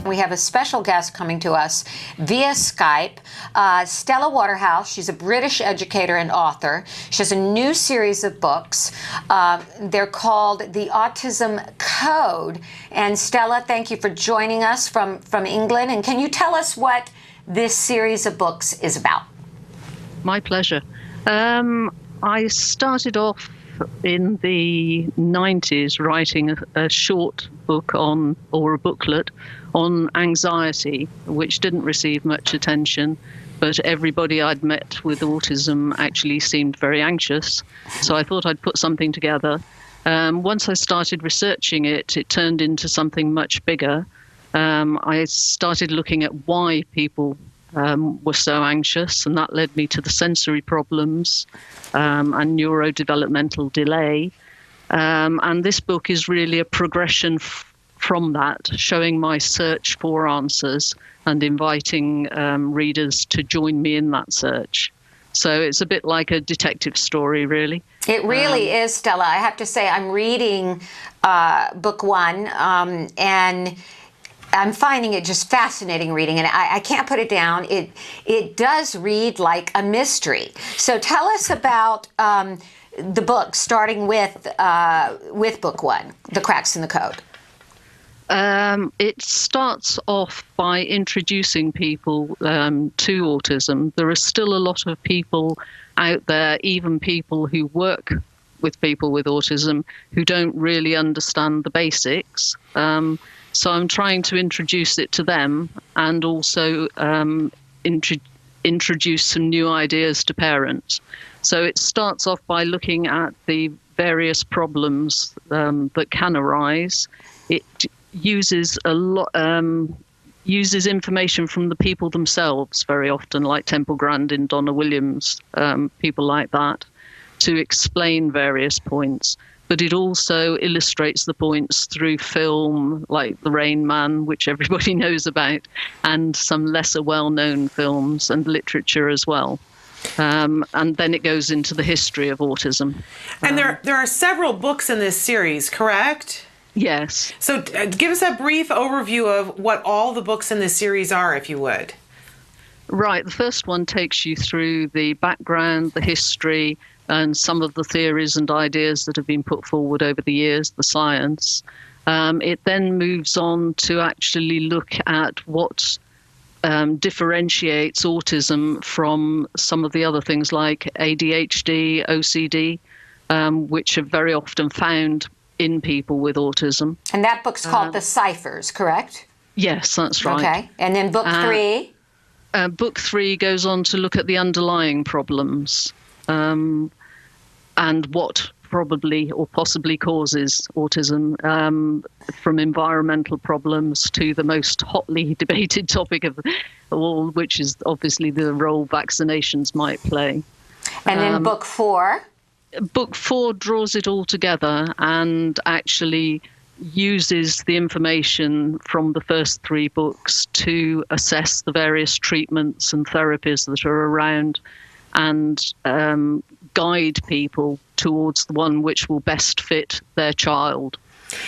We have a special guest coming to us via Skype, Stella Waterhouse. She's a British educator and author. She has a new series of books. They're called the Autism Code. And Stella, thank you for joining us from England. And can you tell us what this series of books is about? My pleasure. I started off in the 90s writing a short book or a booklet on anxiety, which didn't receive much attention, but everybody I'd met with autism actually seemed very anxious. So I thought I'd put something together. Once I started researching it, it turned into something much bigger. I started looking at why people were so anxious, and that led me to the sensory problems and neurodevelopmental delay. And this book is really a progression from that, showing my search for answers and inviting readers to join me in that search. So it's a bit like a detective story, really. It really is, Stella. I have to say, I'm reading book one, and I'm finding it just fascinating reading, and I can't put it down. It does read like a mystery. So tell us about the book, starting with book one, The Cracks in the Code. It starts off by introducing people to autism. There are still a lot of people out there, even people who work with people with autism, who don't really understand the basics. So I'm trying to introduce it to them, and also introduce some new ideas to parents. So it starts off by looking at the various problems that can arise. It uses uses information from the people themselves very often, like Temple Grandin, Donna Williams, people like that, to explain various points. But it also illustrates the points through film, like The Rain Man, which everybody knows about, and some lesser well-known films and literature as well. And then it goes into the history of autism. And there are several books in this series, correct? Yes. So give us a brief overview of what all the books in this series are, if you would. Right. The first one takes you through the background, the history, and some of the theories and ideas that have been put forward over the years, the science. It then moves on to actually look at what differentiates autism from some of the other things like ADHD, OCD, which are very often found in people with autism. And that book's called The Ciphers, correct? Yes, that's right. Okay. And then book three? Book three goes on to look at the underlying problems. And what probably or possibly causes autism, from environmental problems to the most hotly debated topic of all, which is obviously the role vaccinations might play. And then book four? Book four draws it all together and actually uses the information from the first three books to assess the various treatments and therapies that are around, and guide people towards the one which will best fit their child.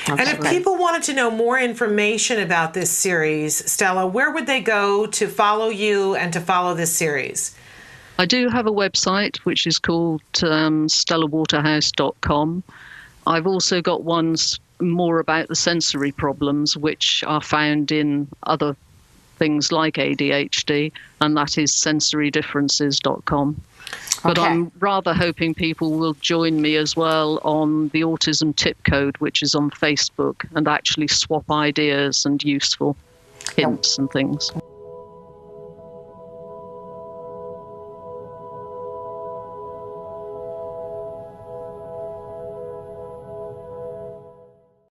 And if people wanted to know more information about this series, Stella, where would they go to follow you and to follow this series? I do have a website which is called stellawaterhouse.com. I've also got ones more about the sensory problems which are found in other things like ADHD, and that is sensorydifferences.com. But I'm rather hoping people will join me as well on the Autism Tip Code, which is on Facebook, and actually swap ideas and useful hints and things.